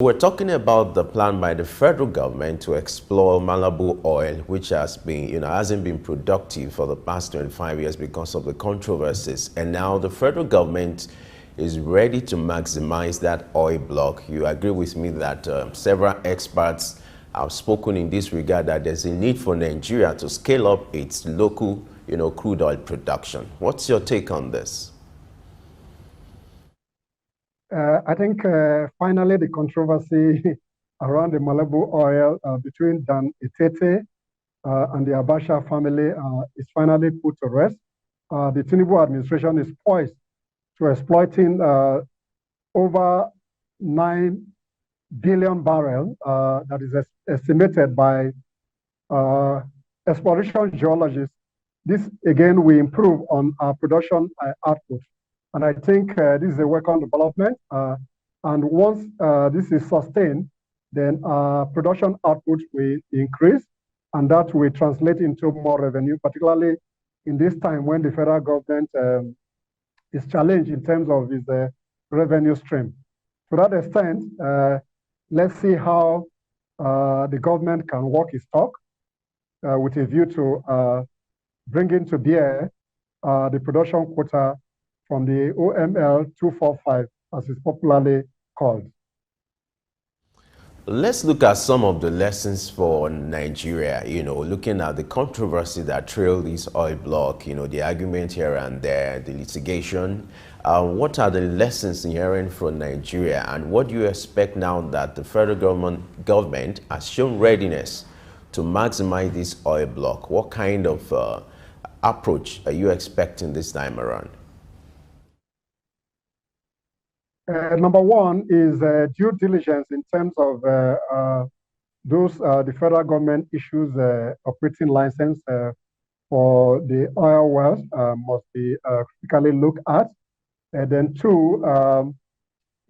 We're talking about the plan by the federal government to explore Malabu Oil, which has been, hasn't been productive for the past 25 years because of the controversies. And now the federal government is ready to maximize that oil block. You agree with me that several experts have spoken in this regard that there's a need for Nigeria to scale up its local, crude oil production. What's your take on this? I think finally the controversy around the Malabu oil between Dan Itete and the Abacha family is finally put to rest. The Tinubu administration is poised to exploiting over 9 billion barrels that is estimated by exploration geologists. This again will improve on our production output. And I think this is a welcome development. And once this is sustained, then production output will increase, and that will translate into more revenue, particularly in this time when the federal government is challenged in terms of its revenue stream. To that extent, let's see how the government can walk its talk with a view to bringing to bear the production quota from the OML 245, as it's popularly called. Let's look at some of the lessons for Nigeria, looking at the controversy that trailed this oil block, the argument here and there, the litigation. What are the lessons inherent for Nigeria, and what do you expect now that the federal government has shown readiness to maximize this oil block? What kind of approach are you expecting this time around? Number one is due diligence in terms of the federal government issues operating license for the oil wells must be critically looked at. And then two,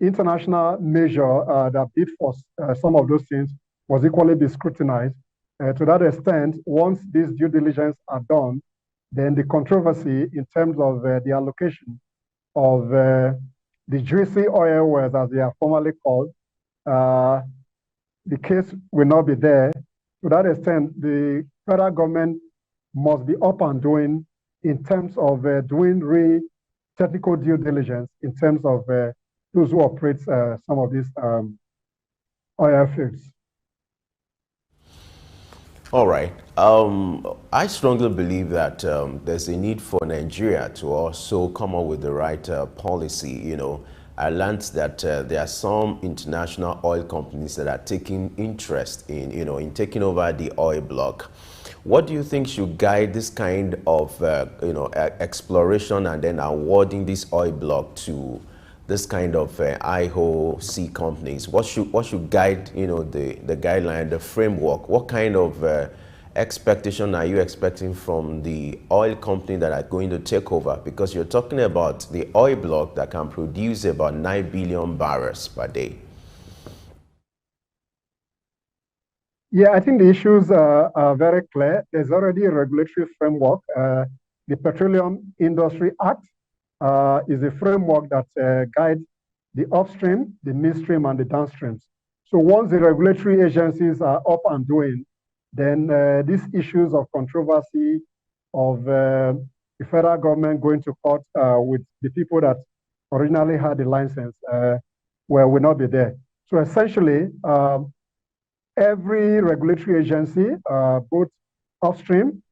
international measure that bid for some of those things was equally be scrutinized. To that extent, once these due diligence are done, then the controversy in terms of the allocation of the juicy oil wells, as they are formally called, the case will not be there. To that extent, the federal government must be up and doing in terms of doing real technical due diligence in terms of those who operate some of these oil fields. All right. I strongly believe that there's a need for Nigeria to also come up with the right policy. I learned that there are some international oil companies that are taking interest in taking over the oil block. What do you think should guide this kind of exploration and then awarding this oil block to this kind of IOC companies? What should guide the guideline, the framework? What kind of expectation are you expecting from the oil company that are going to take over? Because you're talking about the oil block that can produce about 9 billion barrels per day. Yeah, I think the issues are very clear. There's already a regulatory framework. The Petroleum Industry Act is a framework that guides the upstream, the midstream, and the downstreams. So once the regulatory agencies are up and doing, then these issues of controversy of the federal government going to court with the people that originally had the license will not be there. So essentially, every regulatory agency, both upstream,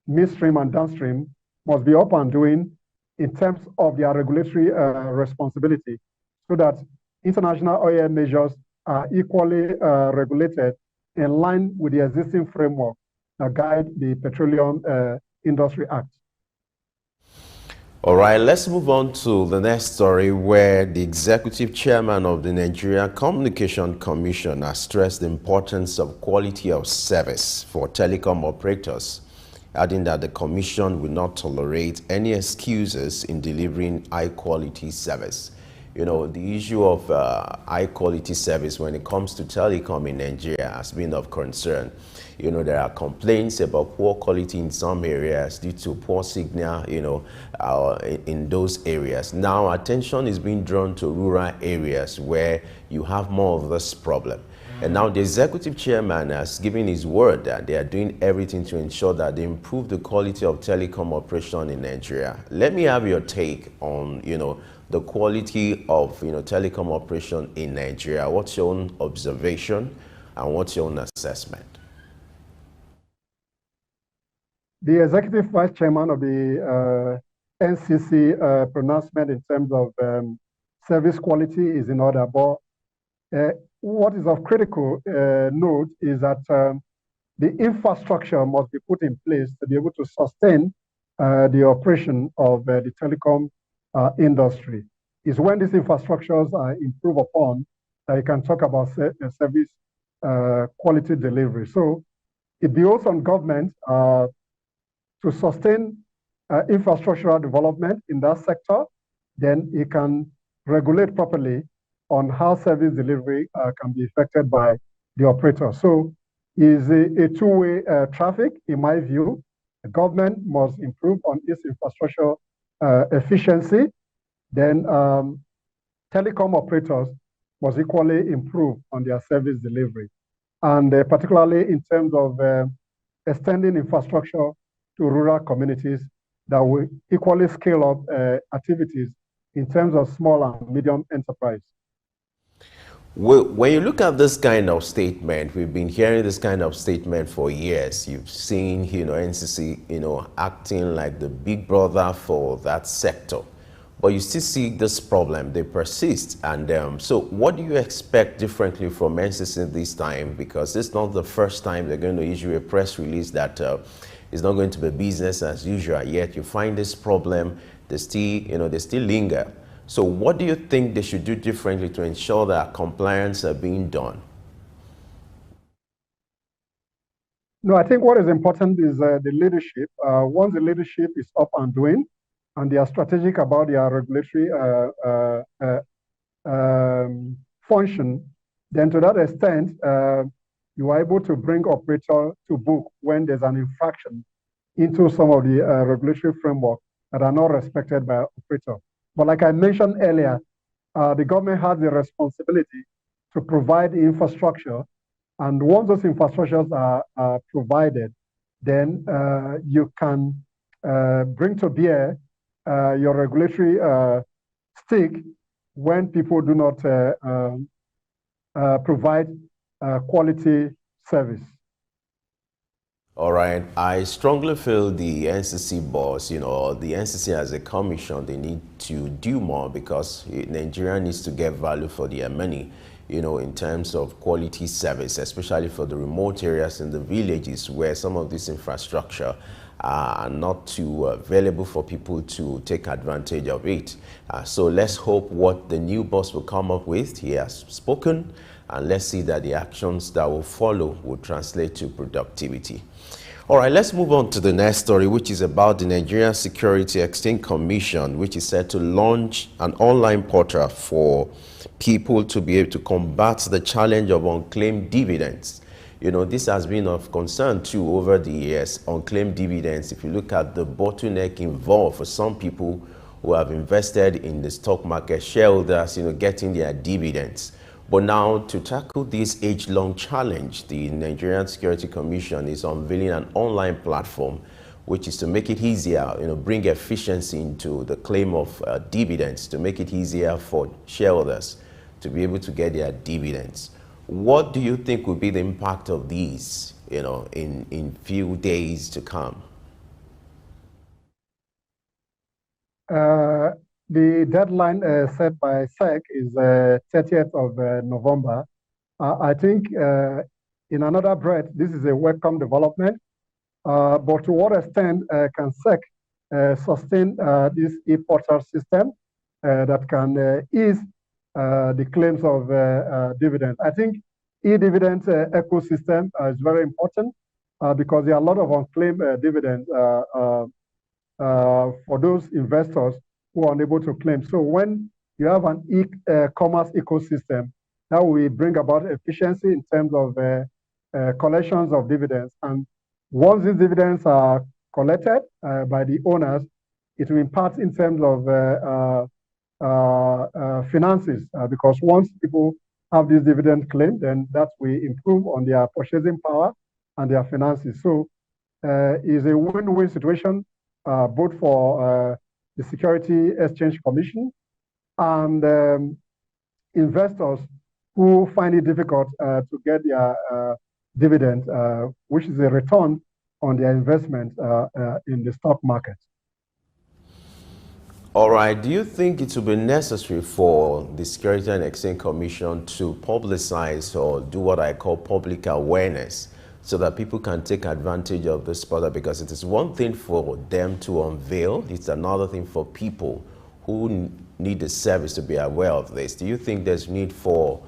midstream, and downstream, must be up and doing in terms of their regulatory responsibility, so that international oil measures are equally regulated in line with the existing framework that guide the Petroleum Industry Act. All right, let's move on to the next story, where the executive chairman of the Nigeria Communication Commission has stressed the importance of quality of service for telecom operators, adding that the commission will not tolerate any excuses in delivering high-quality service. The issue of high quality service when it comes to telecom in Nigeria has been of concern. There are complaints about poor quality in some areas due to poor signal, in those areas. Now, attention is being drawn to rural areas where you have more of this problem. And now the executive chairman has given his word that they are doing everything to ensure that they improve the quality of telecom operation in Nigeria. Let me have your take on, the quality of, telecom operation in Nigeria. What's your own observation and what's your own assessment? The executive vice chairman of the NCC pronouncement in terms of service quality is in order, but what is of critical note is that the infrastructure must be put in place to be able to sustain the operation of the telecom industry. It's when these infrastructures are improved upon that you can talk about service quality delivery. So it behoves on government to sustain infrastructural development in that sector, then it can regulate properly on how service delivery can be affected by the operator. So it's a two-way traffic, in my view. The government must improve on its infrastructure efficiency. Then telecom operators must equally improve on their service delivery. And particularly in terms of extending infrastructure to rural communities that will equally scale up activities in terms of small and medium enterprise. Well, when you look at this kind of statement, we've been hearing this kind of statement for years. You've seen, NCC, acting like the big brother for that sector. But you still see this problem, they persist. And so what do you expect differently from NCC this time? Because it's not the first time they're going to issue a press release that it's not going to be business as usual. Yet you find this problem, they still linger. So what do you think they should do differently to ensure that compliance are being done? No, I think what is important is the leadership. Once the leadership is up and doing, and they are strategic about their regulatory function, then to that extent, you are able to bring operator to book when there's an infraction into some of the regulatory framework that are not respected by operator. But like I mentioned earlier, the government has the responsibility to provide the infrastructure. And once those infrastructures are provided, then you can bring to bear your regulatory stick when people do not provide quality service. All right. I strongly feel the NCC boss, the NCC as a commission, they need to do more because Nigeria needs to get value for their money, in terms of quality service, especially for the remote areas in the villages where some of this infrastructure are not too available for people to take advantage of it. So let's hope what the new boss will come up with. He has spoken, and let's see that the actions that will follow will translate to productivity. All right, let's move on to the next story, which is about the Nigerian Security Exchange Commission, which is set to launch an online portal for people to be able to combat the challenge of unclaimed dividends. This has been of concern too over the years, unclaimed dividends. If you look at the bottleneck involved for some people who have invested in the stock market, shareholders, getting their dividends. But now, to tackle this age-long challenge, the Nigerian Security Commission is unveiling an online platform, which is to make it easier, bring efficiency into the claim of dividends, to make it easier for shareholders to be able to get their dividends. What do you think will be the impact of these, in few days to come? The deadline set by SEC is 30th of November. I think in another breath, this is a welcome development. But to what extent can SEC sustain this e-portal system that can ease the claims of dividends? I think e-dividend ecosystem is very important because there are a lot of unclaimed dividends for those investors who are unable to claim. So when you have an e-commerce ecosystem that will bring about efficiency in terms of collections of dividends. And once these dividends are collected by the owners, it will impact in terms of finances, because once people have this dividend claim, then that will improve on their purchasing power and their finances. So it's a win-win situation, both for the Security Exchange Commission and investors who find it difficult to get their dividend, which is a return on their investment in the stock market. All right. Do you think it will be necessary for the Security and Exchange Commission to publicize or do what I call public awareness so that people can take advantage of this product? Because it is one thing for them to unveil, it's another thing for people who need the service to be aware of this. Do you think there's need for,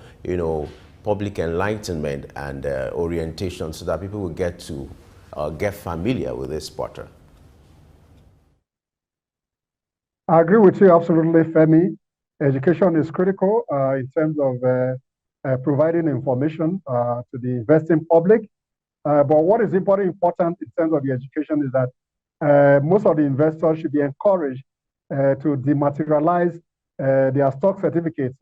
public enlightenment and orientation so that people will get to get familiar with this portal? I agree with you absolutely, Femi. Education is critical in terms of providing information to the investing public. But what is important in terms of the education is that most of the investors should be encouraged to dematerialize their stock certificates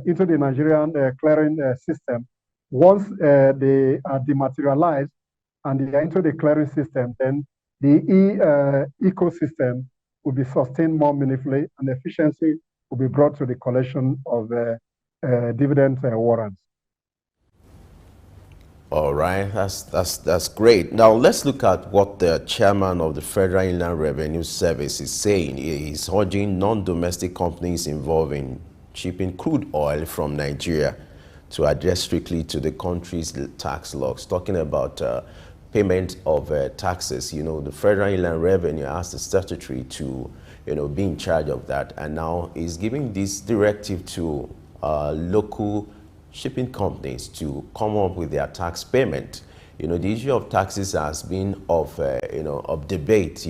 into the Nigerian clearing system. Once they are dematerialized and they are into the clearing system, then the ecosystem will be sustained more meaningfully and efficiency will be brought to the collection of dividend warrants. All right, that's great. Now let's look at what the chairman of the Federal Inland Revenue Service is saying. He's urging non-domestic companies involved in shipping crude oil from Nigeria to adhere strictly to the country's tax laws, talking about payment of taxes. The Federal Inland Revenue asked the statutory to, be in charge of that, and now is giving this directive to local shipping companies to come up with their tax payment. The issue of taxes has been of debate.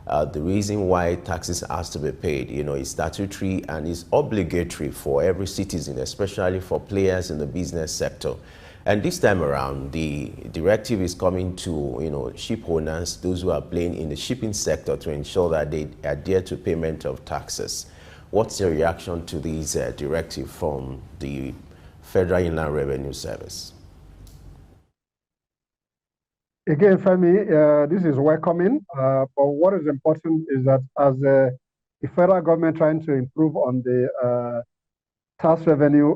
The reason why taxes has to be paid, is statutory and is obligatory for every citizen, especially for players in the business sector. And this time around, the directive is coming to, ship owners, those who are playing in the shipping sector, to ensure that they adhere to payment of taxes. What's your reaction to this directive from the Federal Inland Revenue Service? Again, Femi, this is welcoming, but what is important is that as the federal government trying to improve on the tax revenue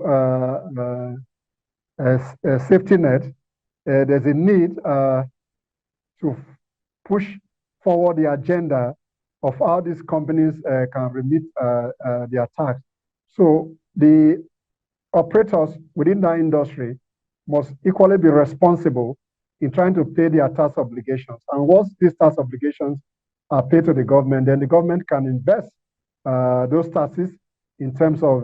safety net, there's a need to push forward the agenda of how these companies can remit their tax. So the operators within that industry must equally be responsible in trying to pay their tax obligations. And once these tax obligations are paid to the government, then the government can invest those taxes in terms of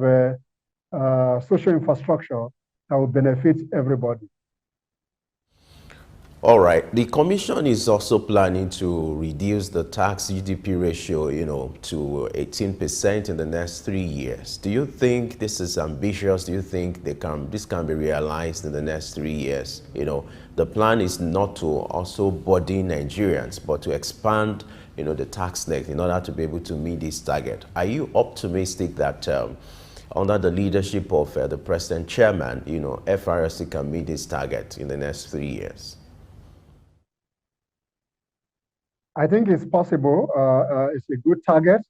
social infrastructure that will benefit everybody. All right. The Commission is also planning to reduce the tax GDP ratio, to 18% in the next 3 years. Do you think this is ambitious? Do you think this can be realized in the next 3 years? The plan is not to also burden Nigerians, but to expand, the tax net in order to be able to meet this target. Are you optimistic that under the leadership of the President Chairman, FRSC can meet this target in the next 3 years? I think it's possible. It's a good target.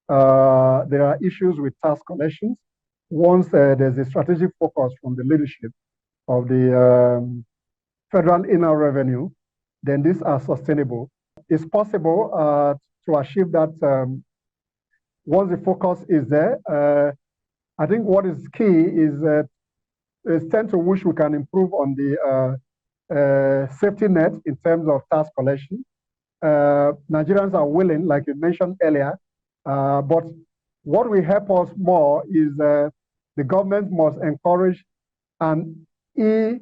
There are issues with tax collections. Once there's a strategic focus from the leadership of the Federal Inland Revenue, then these are sustainable. It's possible to achieve that once the focus is there. I think what is key is the extent to which we can improve on the safety net in terms of tax collection. Nigerians are willing, like you mentioned earlier, but what will help us more is the government must encourage an e-government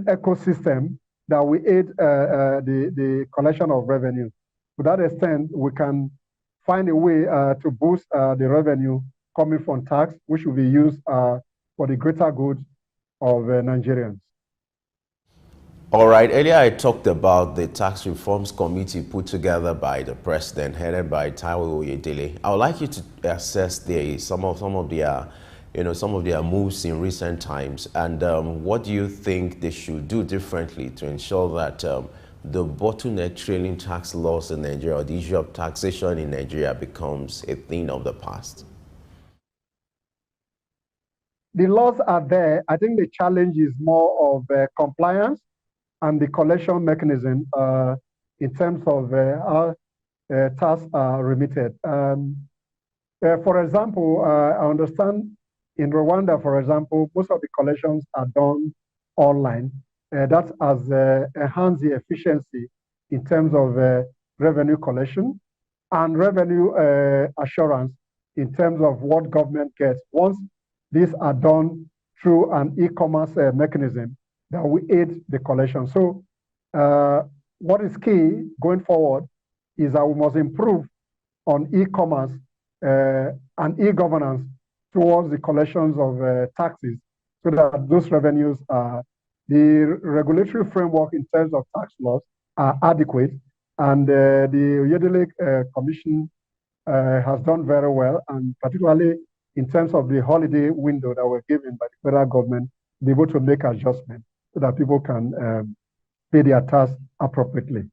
ecosystem that will aid the collection of revenue. To that extent, we can find a way to boost the revenue coming from tax, which will be used for the greater good of Nigerians. All right, earlier I talked about the tax reforms committee put together by the president, headed by Taiwo Oyedele. I would like you to assess some of their moves in recent times, and what do you think they should do differently to ensure that the bottleneck trailing tax laws in Nigeria, or the issue of taxation in Nigeria, becomes a thing of the past? The laws are there. I think the challenge is more of compliance and the collection mechanism in terms of how tasks are remitted. For example, I understand in Rwanda, for example, most of the collections are done online. That has enhanced the efficiency in terms of revenue collection and revenue assurance in terms of what government gets. Once these are done through an e-commerce mechanism, that will aid the collection. So what is key going forward is that we must improve on e-commerce and e-governance towards the collections of taxes, so that those revenues are, the regulatory framework in terms of tax laws are adequate. And the Oyedele Commission has done very well, and particularly in terms of the holiday window that were given by the federal government, be able to make adjustments so that people can pay their tax appropriately.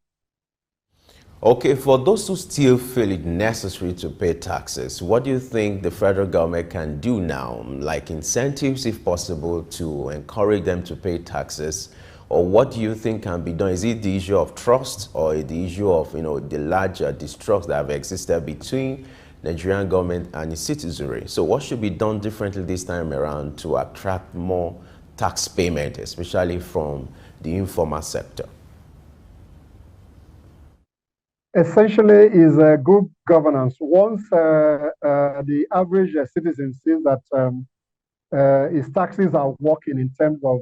Okay, for those who still feel it necessary to pay taxes, what do you think the federal government can do now, like incentives if possible, to encourage them to pay taxes? Or what do you think can be done? Is it the issue of trust, or the issue of the larger distrust that have existed between Nigerian government and its citizenry? So what should be done differently this time around to attract more tax payment, especially from the informal sector? Essentially is good governance. Once the average citizen sees that his taxes are working in terms of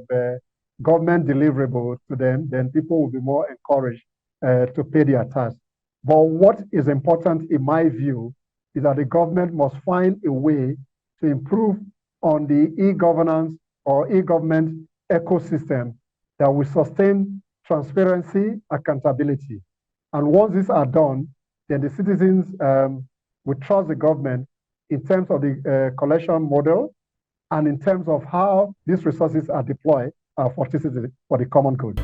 government deliverable to them, then people will be more encouraged to pay their tax. But what is important in my view is that the government must find a way to improve on the e-governance or e-government ecosystem that will sustain transparency, accountability. And once these are done, then the citizens will trust the government in terms of the collection model and in terms of how these resources are deployed for citizens, for the common good.